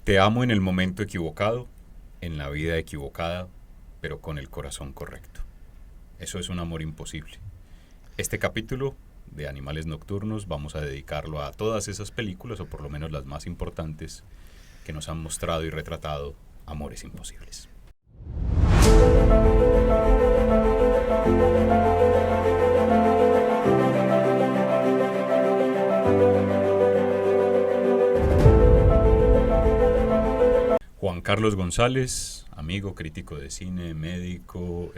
Te amo en el momento equivocado, en la vida equivocada, pero con el corazón correcto. Eso es un amor imposible. Este capítulo de Animales Nocturnos vamos a dedicarlo a todas esas películas, o por lo menos las más importantes, que nos han mostrado y retratado amores imposibles. Juan Carlos González, amigo, crítico de cine, médico,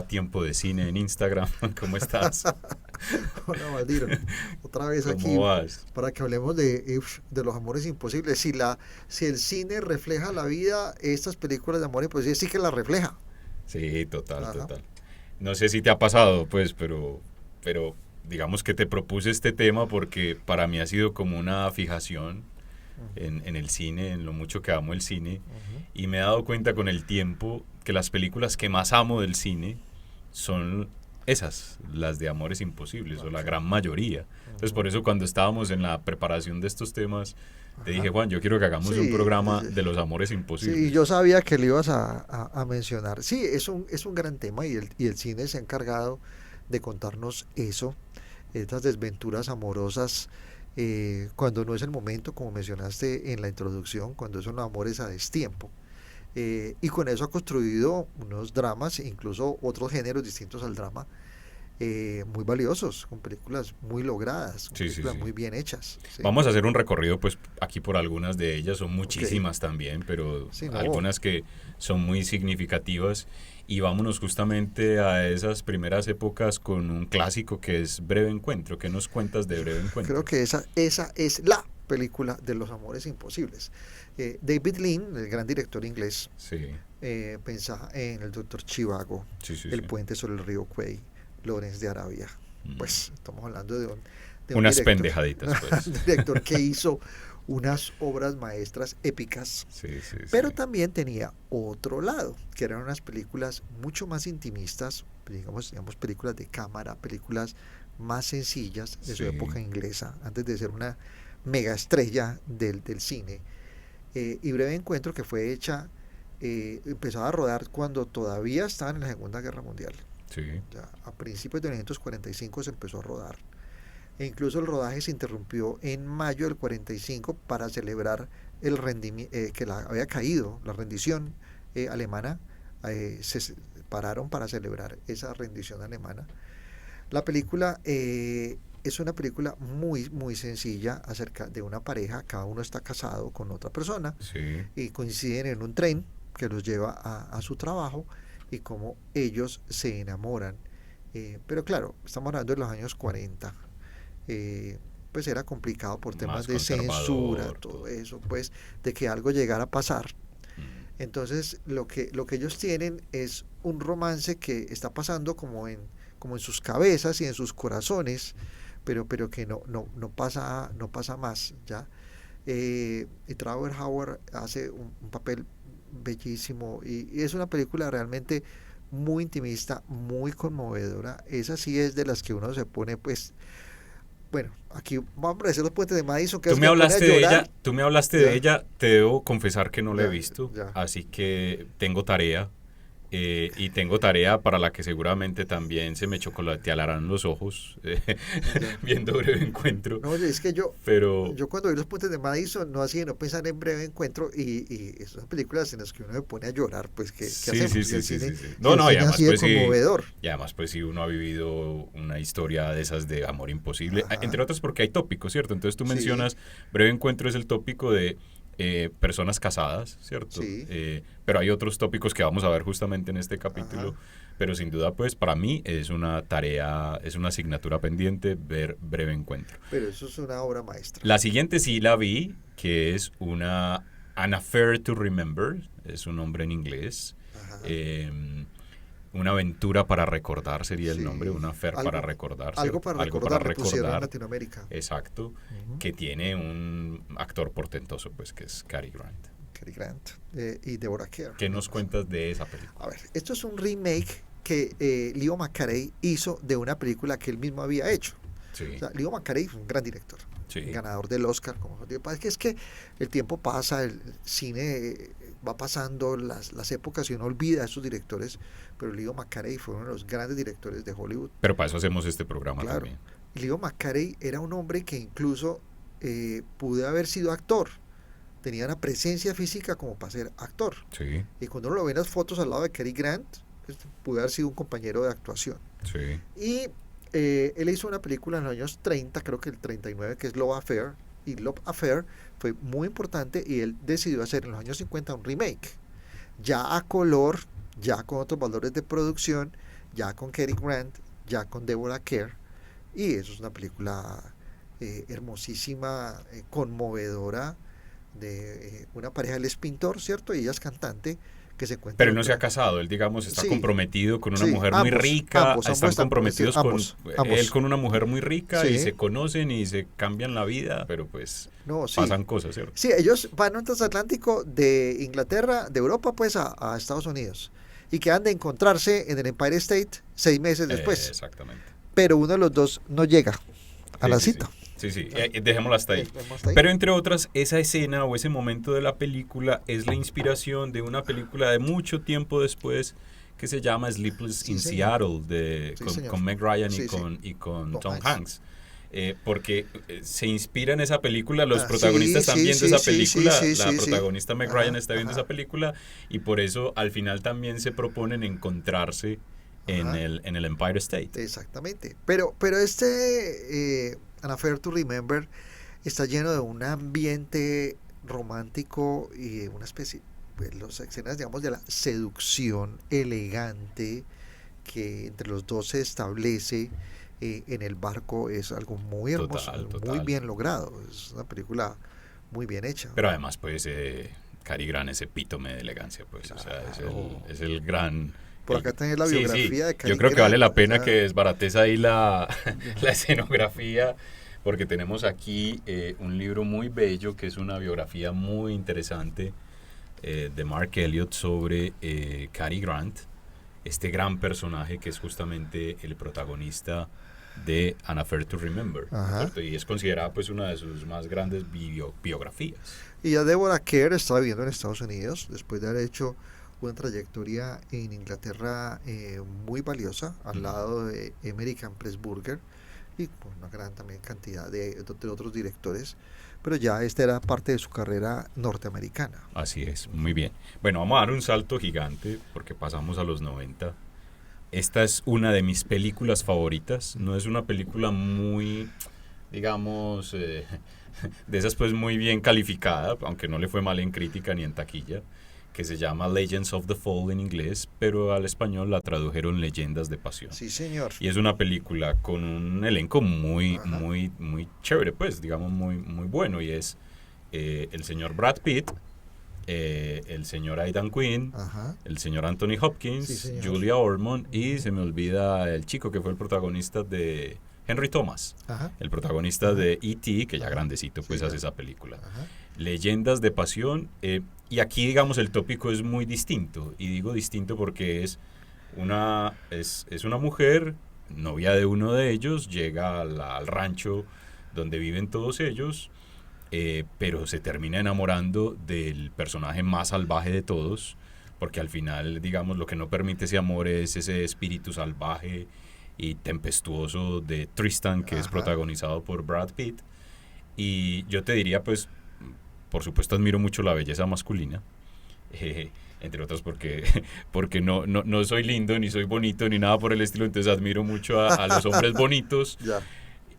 @tiempo de cine en Instagram. ¿Cómo estás? Hola, Valdir. Otra vez aquí ¿Cómo vas? para que hablemos de los amores imposibles. Si el cine refleja la vida, estas películas de amor imposible sí que la refleja. Sí, total, Ajá. total. No sé si te ha pasado, pues, pero digamos que te propuse este tema porque para mí ha sido como una fijación en el cine, en lo mucho que amo el cine, Ujú. y me he dado cuenta con el tiempo que las películas que más amo del cine son esas, las de Amores Imposibles, o la Ok. gran mayoría. Entonces, por Ujú. eso cuando estábamos en la preparación de estos temas, te dije, Ajá. Juan, yo quiero que hagamos un Sí, programa de los Amores sí, Imposibles. yo sabía que le ibas a mencionar. Sí, es un gran tema y el cine se ha encargado de contarnos eso, estas desventuras amorosas, cuando no es el momento, como mencionaste en la introducción, cuando son amores a destiempo. Y con eso ha construido unos dramas, incluso otros géneros distintos al drama, muy valiosos, con películas muy logradas, con Sí, sí, películas sí. muy bien hechas. ¿Sí? Vamos a hacer un recorrido, pues, aquí por algunas de ellas, son Ok, muchísimas también, pero sí, no. algunas que son muy significativas. Y vámonos justamente a esas primeras épocas con un clásico que es Breve Encuentro. ¿Qué nos cuentas de Yo Breve creo Encuentro? que esa es la película de los amores imposibles. David Lean, el gran director inglés, Sí, pensaba en el Doctor Chivago, sí, sí, El sí. puente sobre el río Kwai, Lawrence de Arabia. Mm. Pues estamos hablando de un Unas director, pendejaditas, pues. un director que hizo unas obras maestras épicas, Sí, sí, sí. pero también tenía otro lado, que eran unas películas mucho más intimistas, digamos películas de cámara, películas más sencillas de su Sí, época inglesa, antes de ser una mega estrella del cine. Y Breve Encuentro, que fue hecha, empezó a rodar cuando todavía estaban en la Segunda Guerra Mundial. sí. Ya, a principios de 1945 se empezó a rodar. E incluso el rodaje se interrumpió en mayo del 45 para celebrar el rendimiento, que había caído, la rendición alemana. Se pararon para celebrar esa rendición alemana. La película es una película muy, muy sencilla acerca de una pareja. Cada uno está casado con otra persona Sí. y coinciden en un tren que los lleva a su trabajo y cómo ellos se enamoran. Pero claro, estamos hablando de los años 40. Pues era complicado por temas Más de censura, conservador, todo todo. eso, pues de que algo llegara a pasar. Mm. Entonces lo que ellos tienen es un romance que está pasando como en sus cabezas y en sus corazones, pero que no pasa más, ¿ya? Y Trevor Howard hace un papel bellísimo y es una película realmente muy intimista, muy conmovedora. Esa sí es de las que uno se pone, pues, bueno, aquí vamos a decir los puentes de Madison, que Tú es me que me pone a hablaste de llorar. ella, tú me hablaste de Ya, ella, te debo confesar que no la he ya, visto, ya, así que tengo tarea, y tengo tarea para la que seguramente también se me chocolatearán los ojos, ya. viendo Breve Encuentro, No, es que yo, pero yo cuando vi los puentes de Madison no hacía no pensar en Breve Encuentro y esas películas en las que uno se pone a llorar, pues ¿qué sí, sí, hacemos? Si sí, el sí, cine, sí, sí. si No, el no, cine así de conmovedor. y además pues si uno ha vivido una historia de esas de amor imposible, Ajá, entre otras porque hay tópicos, ¿cierto? Entonces tú sí, mencionas, Breve Encuentro es el tópico de personas casadas, ¿cierto? sí, Pero hay otros tópicos que vamos a ver justamente en este capítulo, ajá. pero sin duda pues para mí es una tarea, es una asignatura pendiente ver Breve Encuentro. Pero eso es una obra maestra. La siguiente sí la vi, que es una An Affair to Remember, es un nombre en inglés. Ajá, Eh, una aventura para recordar sería el nombre, sí. una affair para Algo, recordar, algo ¿cierto? para Algo para recordar le pusieron en recordar, Latinoamérica. exacto, Ujú. que tiene un actor portentoso, pues que es Cary Grant. Cary Grant y Deborah Kerr. ¿Qué nos cuentas de esa película? A ver, esto es un remake que Leo McCarey hizo de una película que él mismo había hecho. O Sí, sea, Leo McCarey fue un gran director. Sí. ganador del Oscar. Es que el tiempo pasa, el cine va pasando, las épocas y uno olvida a esos directores, pero Leo McCarey fue uno de los grandes directores de Hollywood. Pero para eso hacemos este programa Claro. también. Leo McCarey era un hombre que incluso pudo haber sido actor. Tenía una presencia física como para ser actor. Sí, Y cuando uno lo ve en las fotos al lado de Cary Grant, pues, pudo haber sido un compañero de actuación. sí. Y él hizo una película en los años 30, creo que el 39, que es Love Affair. Y Love Affair fue muy importante y él decidió hacer en los años 50 un remake. Ya a color, ya con otros valores de producción, ya con Cary Grant, ya con Deborah Kerr. Y eso es una película hermosísima, conmovedora, de una pareja. Él es pintor, ¿cierto? Y ella es cantante, que se encuentra... Pero él no se ha casado, él digamos está Sí, comprometido con una sí, mujer muy ambos, rica, ambos están comprometidos con ambos. él con una mujer muy rica y Sí. se conocen y se cambian la vida, pero pues No, sí. pasan cosas, ¿cierto? Sí, ellos van a un transatlántico de Inglaterra, de Europa, pues a Estados Unidos. Y que han de encontrarse en el Empire State 6 meses después. Exactamente. Pero uno de los dos no llega a la cita. Sí, dejémosla hasta ahí. Hasta ahí. Pero entre otras, esa escena o ese momento de la película es la inspiración de una película de mucho tiempo después que se llama Sleepless Sí, in señor. Seattle, Sí, con señor. Meg Ryan Sí, y con Tom Tom Hanks. Hanks. Porque se inspira en esa película, los Ah, protagonistas sí, están sí, viendo sí, esa sí, película, sí, la sí, protagonista Meg Ajá, Ryan está viendo ajá. esa película y por eso al final también se proponen encontrarse en Ajá. el Empire State. Exactamente. Pero An Affair to Remember está lleno de un ambiente romántico y una especie, pues, las escenas, digamos, de la seducción elegante que entre los dos se establece en el barco. Es algo muy hermoso, Total. muy bien logrado. Es una película muy bien hecha. Pero además, pues, Cary Grant es epítome de elegancia, pues, o sea, Claro. es el gran... Por acá tenés la biografía de Cary Yo creo que vale Grant, la pena o sea, que desbarates ahí la escenografía, porque tenemos aquí un libro muy bello, que es una biografía muy interesante de Mark Elliott sobre Cary Grant, este gran personaje que es justamente el protagonista de An Affair to Remember, Ajá. ¿cierto? Y es considerada pues una de sus más grandes biografías. Y ya Deborah Kerr estaba viviendo en Estados Unidos después de haber hecho una trayectoria en Inglaterra muy valiosa al lado de American Pressburger y con una gran también cantidad de otros directores, pero ya esta era parte de su carrera norteamericana. Así es, muy bien. Bueno, vamos a dar un salto gigante porque pasamos a los 90. Esta es una de mis películas favoritas. No es una película muy, digamos, de esas pues muy bien calificada, aunque no le fue mal en crítica ni en taquilla, que se llama Legends of the Fall en inglés, pero al español la tradujeron Leyendas de Pasión. Sí, señor. Y es una película con un elenco muy Ajá. muy chévere, pues, digamos, muy bueno. Y es el señor Brad Pitt, el señor Aidan Quinn, Ajá. el señor Anthony Hopkins, Sí, señor. Julia Ormond y se me olvida el chico que fue el protagonista de Henry Thomas, Ajá. el protagonista Ajá. de E.T., que ya Ajá. grandecito pues Sí, hace ya. esa película. Ajá. Leyendas de Pasión, y aquí digamos el tópico es muy distinto, y digo distinto porque es una mujer, novia de uno de ellos, llega al rancho donde viven todos ellos, pero se termina enamorando del personaje más salvaje de todos, porque al final, digamos, lo que no permite ese amor es ese espíritu salvaje y tempestuoso de Tristan, que es Ajá. protagonizado por Brad Pitt. Y yo te diría, pues, por supuesto admiro mucho la belleza masculina, entre otros porque no soy lindo, ni soy bonito, ni nada por el estilo, entonces admiro mucho a los hombres bonitos. Ya.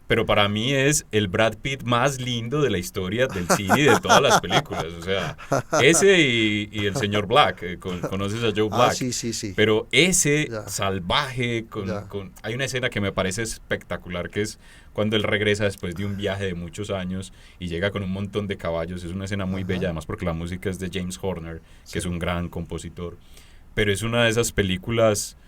Pero para mí es el Brad Pitt más lindo de la historia del cine y de todas las películas. O sea, ese y el señor Black. ¿Conoces a Joe Black? Ah, sí, sí, sí. Pero ese Ya. salvaje, Ya. hay una escena que me parece espectacular, que es cuando él regresa después de un viaje de muchos años y llega con un montón de caballos. Es una escena muy Ajá. bella, además porque la música es de James Horner, que Sí. es un gran compositor. Pero es una de esas películas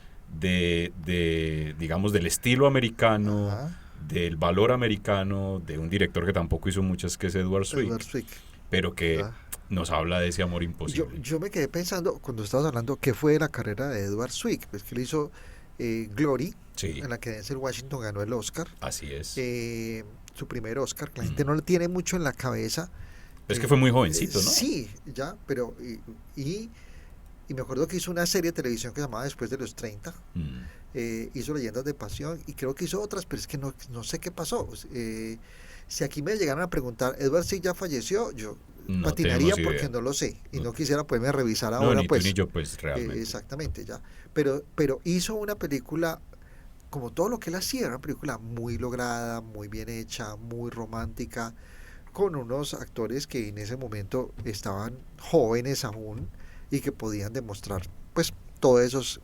digamos, del estilo americano, Ajá. del valor americano, de un director que tampoco hizo muchas, que es Edward Swick, Edward Swick. pero que Ah. nos habla de ese amor imposible. Yo me quedé pensando, cuando estabas hablando, qué fue la carrera de Edward Swick. Pues que él hizo Glory, Sí, en la que Denzel Washington ganó el Oscar. así es. su primer Oscar, que la gente no lo tiene mucho en la cabeza. Es que fue muy jovencito, ¿no? Sí, ya, pero y me acuerdo que hizo una serie de televisión que se llamaba Después de los 30. Hizo Leyendas de Pasión y creo que hizo otras, pero es que no sé qué pasó. Si aquí me llegaran a preguntar, ¿Edward Scissorhands ya falleció? Yo No patinaría tenemos porque idea. no lo sé y No. no quisiera poderme revisar No, ahora, ni pues. tú ni yo, pues, realmente. Exactamente, ya. Pero hizo una película, como todo lo que él hacía, una película muy lograda, muy bien hecha, muy romántica, con unos actores que en ese momento estaban jóvenes aún y que podían demostrar, pues, todos esos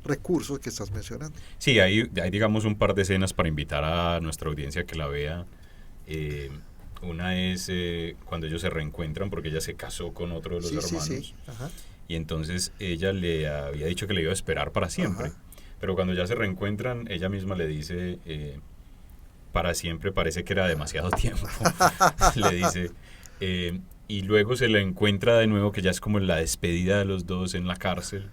recursos que estás mencionando. Sí, hay digamos un par de escenas para invitar a nuestra audiencia que la vea. Una es cuando ellos se reencuentran porque ella se casó con otro de los hermanos. Sí. Ajá. Y entonces ella le había dicho que le iba a esperar para siempre. Ajá. Pero cuando ya se reencuentran, ella misma le dice, para siempre parece que era demasiado tiempo. Le dice, y luego se le encuentra de nuevo, que ya es como la despedida de los dos en la cárcel.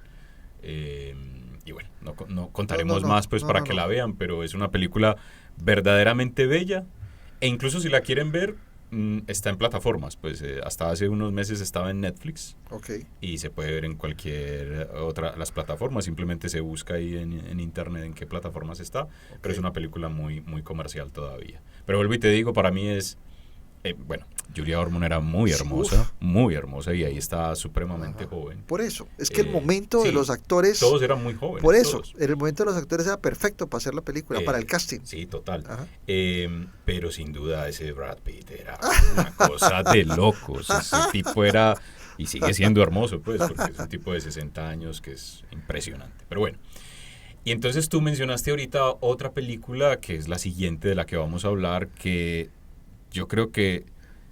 Y bueno, no contaremos más pues para que la vean, pero es una película verdaderamente bella. E incluso si la quieren ver, está en plataformas. Pues hasta hace unos meses estaba en Netflix. Okay. Y se puede ver en cualquier otra las plataformas. Simplemente se busca ahí en internet en qué plataformas está. Okay. Pero es una película muy, muy comercial todavía. Pero vuelvo y te digo, para mí es... bueno, Julia Ormond era muy hermosa y ahí está supremamente joven. Por eso, es que el momento de los actores... Todos eran muy jóvenes. Por eso, el momento de los actores era perfecto para hacer la película, para el casting. Sí, total. Pero sin duda ese Brad Pitt era una cosa de locos. Ese tipo era, y sigue siendo hermoso, pues, porque es un tipo de 60 años que es impresionante. Pero bueno. Y entonces tú mencionaste ahorita otra película, que es la siguiente de la que vamos a hablar, que... Yo creo que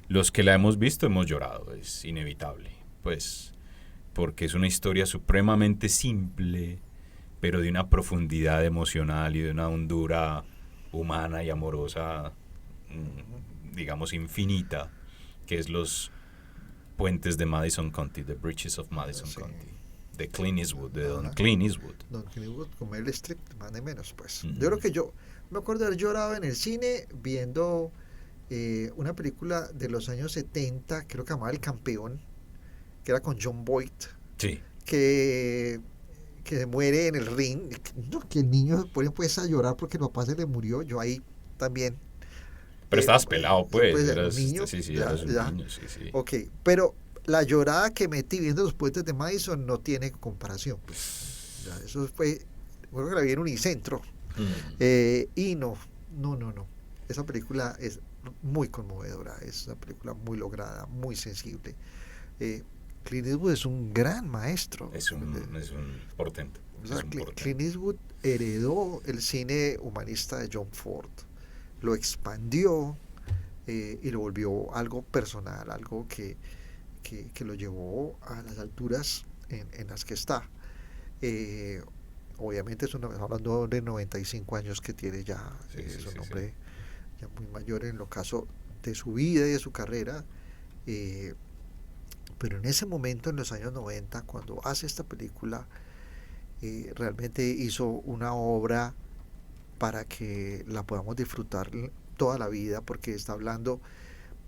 los que la hemos visto hemos llorado, es inevitable, pues, porque es una historia supremamente simple, pero de una profundidad emocional y de una hondura humana y amorosa, digamos, infinita, que es Los Puentes de Madison County, The Bridges of Madison County, de Clint Eastwood, de Don Clint Eastwood. Don Clint Eastwood con Meryl Streep, más de menos, pues. Yo creo que yo me acuerdo de haber llorado en el cine viendo... una película de los años 70, creo que llamaba El Campeón, que era con John Boyd, sí. que muere en el ring, que el niño se pone pues a llorar porque el papá se le murió. Yo ahí también. Pero estabas pelado, pues. Eras niño. Eras un niño, sí. Ok, pero la llorada que metí viendo Los Puentes de Madison no tiene comparación. Pues. Ya, eso fue, creo que la vi en Unicentro. Y no. Esa película es muy conmovedora, es una película muy lograda, muy sensible. Clint Eastwood es un gran maestro. Es un portento. O sea, Clint Eastwood heredó el cine humanista de John Ford, lo expandió y lo volvió algo personal, algo que lo llevó a las alturas en las que está. Obviamente estamos hablando de 95 años que tiene ya, es un hombre ya muy mayor en lo caso de su vida y de su carrera, pero en ese momento, en los años 90, cuando hace esta película, realmente hizo una obra para que la podamos disfrutar toda la vida, porque está hablando,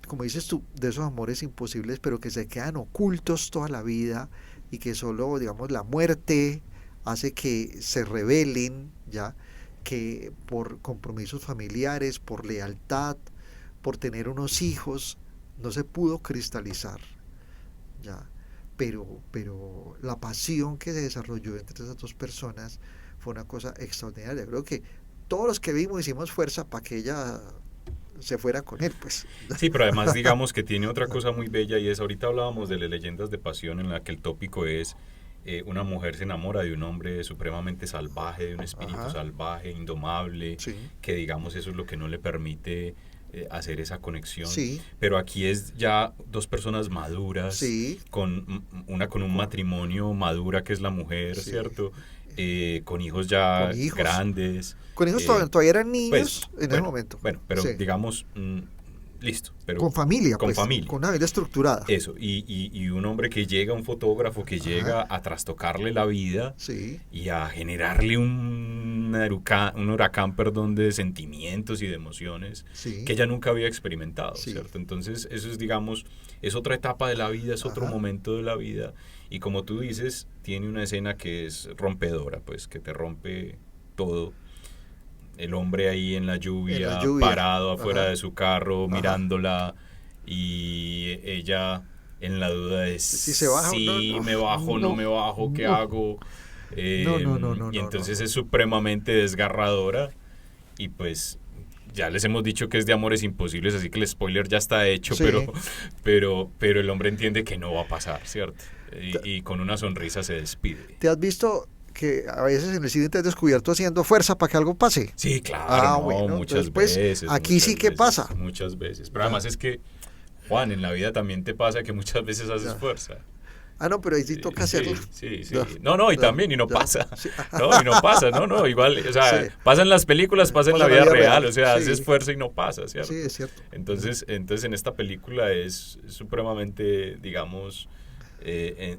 como dices tú, de esos amores imposibles, pero que se quedan ocultos toda la vida y que solo, digamos, la muerte hace que se revelen, ya, que por compromisos familiares, por lealtad, por tener unos hijos, no se pudo cristalizar, ya, pero la pasión que se desarrolló entre esas dos personas fue una cosa extraordinaria. Creo que todos los que vimos hicimos fuerza para que ella se fuera con él, pues. Sí, pero además digamos que tiene otra cosa muy bella, y es, ahorita hablábamos de las leyendas de pasión, en la que el tópico es una mujer se enamora de un hombre supremamente salvaje, de un espíritu salvaje, indomable, que digamos eso es lo que no le permite hacer esa conexión. Pero aquí es ya dos personas maduras, con un matrimonio madura, que es la mujer, ¿cierto? Con hijos ya grandes. Con hijos todavía eran niños en ese momento. Bueno, pero digamos... listo, pero con familia, con una vida estructurada. Eso, y un hombre que llega, un fotógrafo que llega a trastocarle la vida y a generarle un un huracán, perdón, de sentimientos y de emociones Sí, que ella nunca había experimentado, sí. ¿cierto? Entonces, eso es, digamos, es otra etapa de la vida, es otro Ajá. momento de la vida. Y como tú dices, tiene una escena que es rompedora, pues, que te rompe todo. El hombre ahí en la En la lluvia, lluvia. parado afuera Ajá. de su carro, Ajá. mirándola, y ella en la duda de Si se baja o no, si no, me bajo, no no, me bajo, ¿qué no. hago? No, no, no, no, Y no, no, entonces no. es supremamente desgarradora y pues ya les hemos dicho que es de Amores Imposibles, así que el spoiler ya está hecho, Sí. pero el hombre entiende que no va a pasar, ¿cierto? ¿Te Y con una sonrisa se despide. te has visto que a veces en el cine te has descubierto haciendo fuerza para que algo pase? Sí, claro, Ah, no, bueno, entonces pues aquí sí que pasa. muchas veces. Pero Ya, además es que, Juan, en la vida también te pasa que muchas veces haces ya. fuerza. Ah, no, pero ahí sí toca hacerla. Sí, sí, Ya, sí. No, no, y ya, también, y no ya. pasa. Sí. No, y no pasa, no, no, igual, o Sí. sea, pasa en las películas, pasa en Pasa la en la vida vida real, real. o sea, haces Sí, fuerza y no pasa, ¿cierto? sí, es cierto. Entonces en esta película es supremamente, digamos,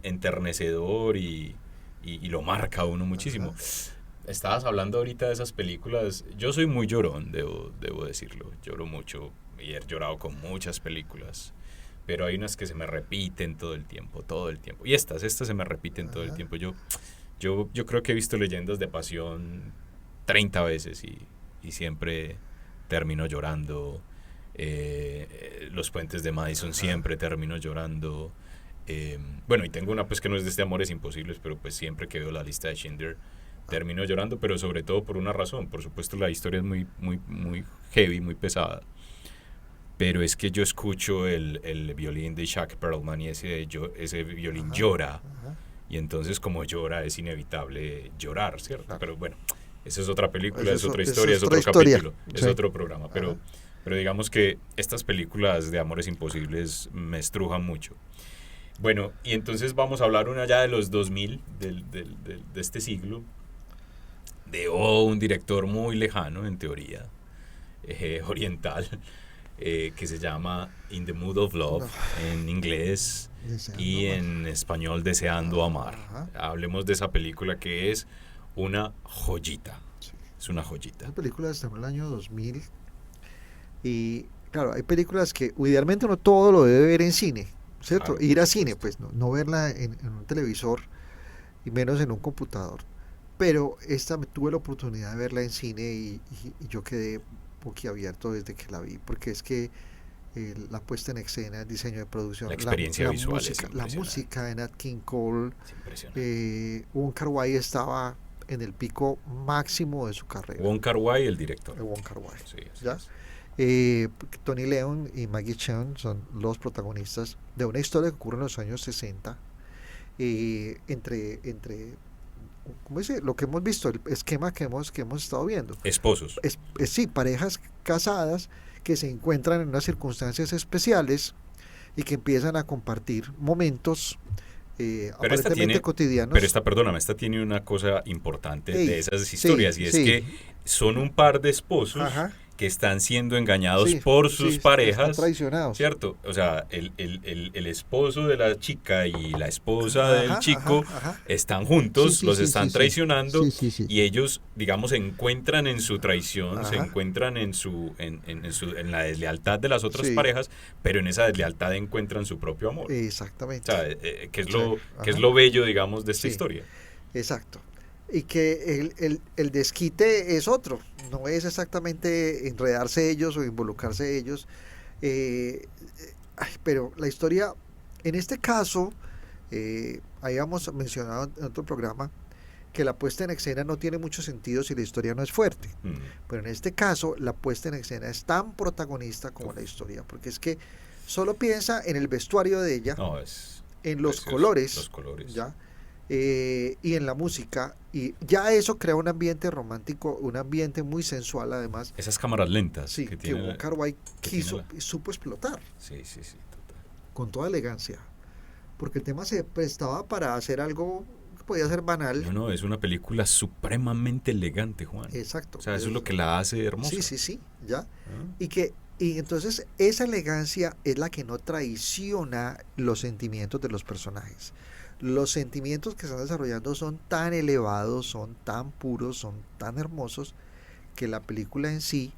enternecedor y lo marca a uno muchísimo. Ajá. Estabas hablando ahorita de esas películas. Yo soy muy llorón, debo decirlo. Lloro mucho y he llorado con muchas películas. Pero hay unas que se me repiten todo el tiempo, todo el tiempo. Y estas se me repiten todo el Ajá. tiempo. Yo creo que he visto Leyendas de Pasión 30 veces y siempre termino llorando. Los Puentes de Madison Ajá. siempre termino llorando. Bueno, y tengo una pues que no es de este Amores Imposibles, pero pues siempre que veo la lista de Schindler termino llorando, pero sobre todo por una razón. Por supuesto la historia es muy heavy, muy pesada. Pero es que yo escucho el violín de Jack Perlman y ese violín Ajá. llora. Ajá. Y entonces como llora es inevitable llorar, ¿cierto? Claro. Pero bueno, esa es otra película, Esa es otra esa historia, es es otra otro historia. capítulo, es Sí. otro programa. Ajá. Pero digamos que estas películas de Amores Imposibles me estrujan mucho. Bueno, y entonces vamos a hablar una ya de los 2000, de este siglo, de un director muy lejano, en teoría, oriental, que se llama In the Mood of Love, No, en inglés, deseando y más. en español Deseando Amar. Ajá. Hablemos de esa película que es una joyita, Sí. es una joyita. Esa película está en el año 2000 y claro, hay películas que idealmente uno todo lo debe ver en cine, ¿cierto? Claro, Ir por a cine, supuesto. pues no verla en un televisor y menos en un computador. Pero esta tuve la oportunidad de verla en cine y yo quedé boquiabierto desde que la vi, porque es que la puesta en escena, el diseño de producción, La experiencia visual es la impresionante. música de Nat King Cole, Es impresionante. Wong Kar-wai estaba en el pico máximo de su carrera. Wong Kar-wai, el director. Wong Kar-wai, Sí, así ¿ya? es. Tony Leung y Maggie Cheung son los protagonistas de una historia que ocurre en los años 60 entre ¿cómo dice? Lo que hemos visto, el esquema que hemos estado viendo. Esposos. Sí, parejas casadas que se encuentran en unas circunstancias especiales y que empiezan a compartir momentos Pero esta aparentemente tiene, cotidianos. perdóname, esta tiene una cosa importante Ey, de esas sí, historias y es sí, que son un par de esposos ajá, que están siendo engañados sí, por sí, sus están parejas, traicionados. ¿cierto? O sea, el esposo de la chica y la esposa del Ajá, chico ajá, ajá. están Sí, juntos, sí, los sí, están sí, sí. traicionando Sí, sí, sí. y ellos, digamos, se encuentran en su traición, se Ajá. encuentran en la deslealtad de las otras Sí. parejas, pero en esa deslealtad encuentran su propio amor. O Exactamente. sea, que es Sí, que es ajá. lo bello, digamos, de esta Sí. historia. Exacto. Y que el desquite es otro, no es exactamente enredarse ellos o involucrarse ellos. Pero la historia, en este caso, habíamos mencionado en otro programa que la puesta en escena no tiene mucho sentido si la historia no es fuerte. Mm. Pero en este caso, la puesta en escena es tan protagonista como la historia, porque es que solo piensa en el vestuario de ella, No, es en los precioso, colores, los colores. ¿ya? Y en la música, y ya eso crea un ambiente romántico, un ambiente muy sensual además, Esas cámaras lentas sí, que que tiene Wong Kar-wai tiene supo explotar Sí, sí, sí, total. con toda elegancia, porque el tema se prestaba para hacer algo que podía ser banal. No, no, es una película supremamente elegante, Juan. Exacto. O sea, eso es lo que la hace hermosa. Sí, sí, sí, ya. ¿Ah? Y que Y entonces esa elegancia es la que no traiciona los sentimientos de los personajes. Los sentimientos que están desarrollando son tan elevados, son tan puros, son tan hermosos, que la película en sí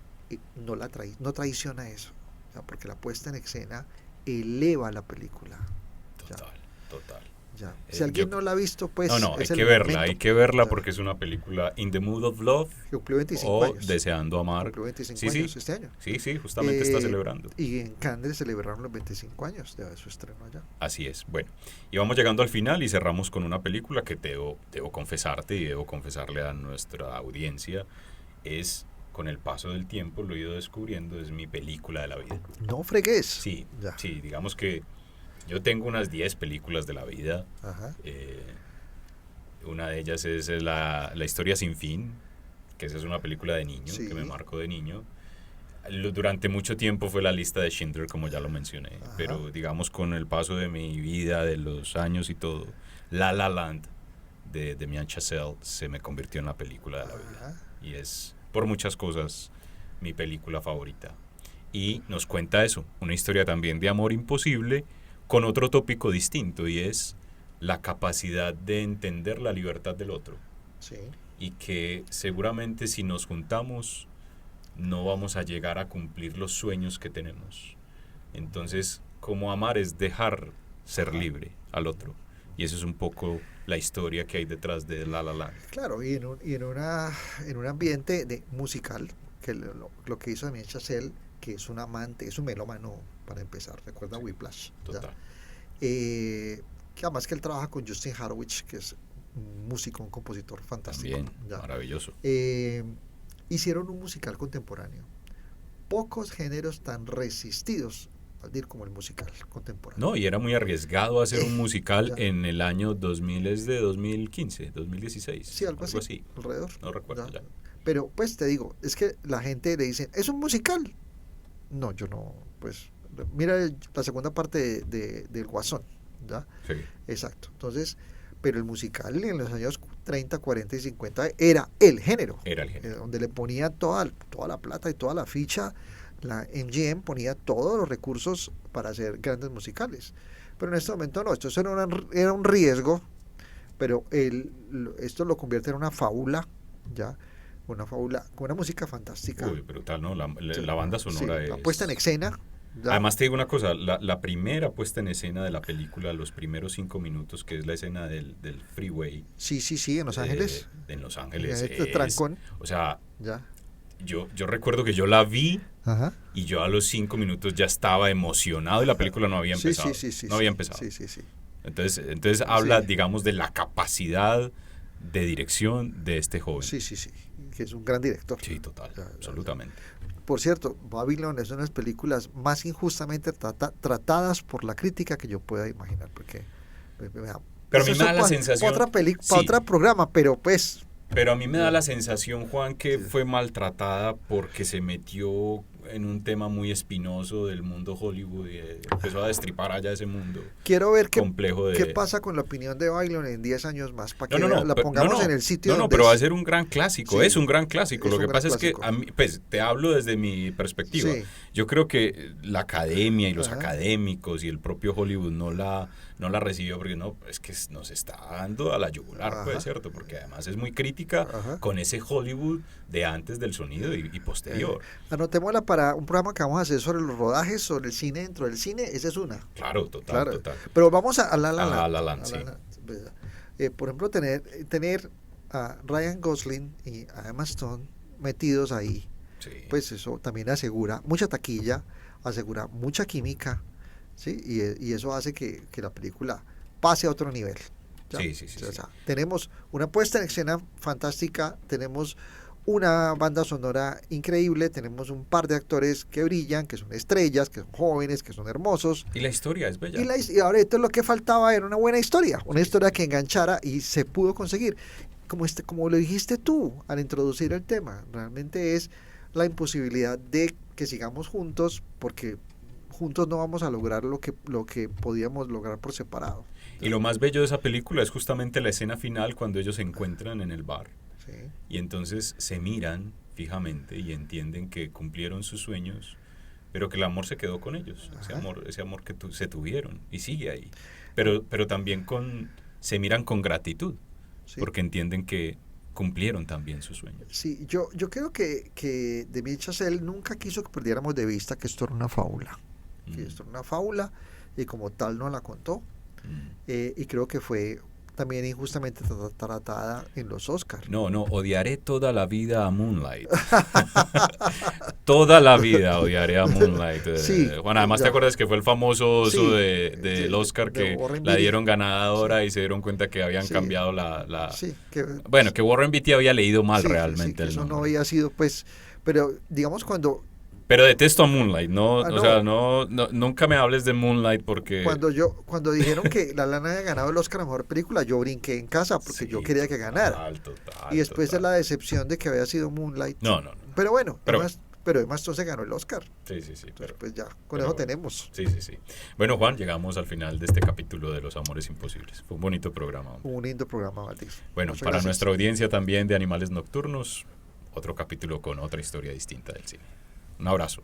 no traiciona eso. O sea, porque la puesta en escena eleva la película. Ya, Total, total. ya. Si alguien no la ha visto, pues No, hay es el que verla, momento. hay que verla Ya. porque es una película In the Mood of Love Que cumplió 25 o años. Deseando Amar. Cumplió 25 Sí, años sí, este año. sí, justamente está celebrando. Y en Cannes celebraron los 25 años de su estreno allá. Así es. Bueno, y vamos llegando al final y cerramos con una película que debo confesarte y debo confesarle a nuestra audiencia. Es, con el paso del tiempo, lo he ido descubriendo, es mi película de la vida. No fregues. Sí, Ya. sí, digamos que yo tengo unas 10 películas de la vida. Ajá. Una de ellas es la Historia sin fin, que esa es una película de niño, Sí. que me marcó de niño. Durante mucho tiempo fue la lista de Schindler, como ya lo mencioné. Ajá. Pero digamos con el paso de mi vida, de los años y todo, La La Land de Damien Chazelle se me convirtió en la película de la vida. Ajá. Y es, por muchas cosas, mi película favorita. Y nos cuenta eso, una historia también de amor imposible con otro tópico distinto, y es la capacidad de entender la libertad del otro. Sí. Y que seguramente si nos juntamos no vamos a llegar a cumplir los sueños que tenemos. Entonces, como amar es dejar ser libre al otro. Y eso es un poco la historia que hay detrás de La La Land. Claro, y en un ambiente musical, que lo que hizo Damien Chazelle, que es un amante, es un melómano para empezar, recuerda Whiplash. Total. Que además que él trabaja con Justin Harwich, que es un músico, un compositor fantástico. También, maravilloso. Hicieron un musical contemporáneo. Pocos géneros tan resistidos al decir como el musical contemporáneo. No, y era muy arriesgado hacer un musical ya. en el año 2000, es de 2015, 2016. Sí, algo así, alrededor. No recuerdo ya. Pero pues te digo, es que la gente le dice, ¿es un musical? No, yo no, pues mira la segunda parte del Guasón, ¿ya? Sí. Exacto. Entonces, pero el musical en los años 30, 40 y 50 era el género. Era el género. Donde le ponía toda la plata y toda la ficha. La MGM ponía todos los recursos para hacer grandes musicales. Pero en este momento no, esto era un riesgo, pero esto lo convierte en una fábula, ¿ya? Una fábula con una música fantástica. Uy, brutal, ¿no? La banda sonora sí, es... la puesta en escena. ¿ya? Además te digo una cosa, la primera puesta en escena de la película, los primeros 5 minutos, que es la escena del freeway. Sí, en Los Ángeles. En Los Ángeles. Este trancón. O sea, ya. Yo recuerdo que yo la vi. Ajá. Y yo a los 5 minutos ya estaba emocionado y la película no había empezado. No había empezado. Sí. Entonces habla, digamos, de la capacidad de dirección de este joven. Sí, que es un gran director. Sí, total, absolutamente. Por cierto, Babylon es una de las películas más injustamente tratadas por la crítica que yo pueda imaginar, porque... Pero a mí me da la sensación... Para otro programa, pero pues... Pero a mí me da la sensación, Juan, que fue maltratada porque se metió en un tema muy espinoso del mundo Hollywood y empezó a destripar allá ese mundo. Quiero ver complejo qué pasa con la opinión de Babylon en 10 años más, para que la pero, pongamos en el sitio. No, pero va a ser un gran clásico, sí, es un gran clásico. Lo que pasa clásico. Es que, a mí, pues, te hablo desde mi perspectiva. Sí. Yo creo que la academia y los académicos y el propio Hollywood no la recibió porque no, es que nos está dando a la yugular, pues, ¿cierto? Porque además es muy crítica con ese Hollywood de antes del sonido y posterior. Anotémosla para un programa que vamos a hacer sobre los rodajes, sobre el cine dentro del cine, esa es una. Claro, total. Pero vamos a La La Land, sí. Por ejemplo, tener a Ryan Gosling y a Emma Stone metidos ahí, sí. Pues eso también asegura mucha taquilla, asegura mucha química, ¿sí? Y eso hace que la película pase a otro nivel. Sí. O sea, tenemos una puesta en escena fantástica, tenemos una banda sonora increíble, tenemos un par de actores que brillan, que son estrellas, que son jóvenes, que son hermosos. Y la historia es bella. Y ahora esto lo que faltaba era una buena historia, una historia que enganchara y se pudo conseguir. Como lo dijiste tú al introducir el tema, realmente es la imposibilidad de que sigamos juntos, porque juntos no vamos a lograr lo que podíamos lograr por separado. Y lo más bello de esa película es justamente la escena final cuando ellos se encuentran en el bar. Sí. Y entonces se miran fijamente y entienden que cumplieron sus sueños pero que el amor se quedó con ellos, Ajá. ese amor que se tuvieron y sigue ahí. Pero también se miran con gratitud, Sí. porque entienden que cumplieron también sus sueños. Sí, yo creo que Damien Chazelle nunca quiso que perdiéramos de vista que esto era una fábula. Que Mm, esto era una fábula y como tal no la contó. mm. Y creo que fue también injustamente tratada en los Oscars. No, no, odiaré toda la vida a Moonlight. Toda la vida odiaré a Moonlight. Sí, Bueno, además te acuerdas que fue el famoso oso sí, del Oscar de que Warren la Beatty. dieron Sí, ganadora y se dieron cuenta que habían sí, cambiado la... sí, que, Bueno, que Warren Beatty había leído mal sí, realmente que el eso no nombre. había sido, pues, pero digamos Pero detesto a Moonlight, no, o sea, no, nunca me hables de Moonlight porque cuando dijeron que La Lana había ganado el Oscar a Mejor Película, yo brinqué en casa porque yo sí, quería que ganara. total, Y total, después de total. la decepción de que había sido Moonlight, No, no, no. pero bueno, Pero bueno, Emma Stone se ganó el Oscar. sí, sí, sí, Entonces, pues ya, con pero eso bueno. tenemos Sí, sí, sí. Bueno, Juan, llegamos al final de este capítulo de Los Amores Imposibles. Fue un bonito programa, hombre. un lindo programa, Valdés. Bueno, Muchas para gracias. nuestra audiencia también de Animales Nocturnos, otro capítulo con otra historia distinta del cine. Un abrazo.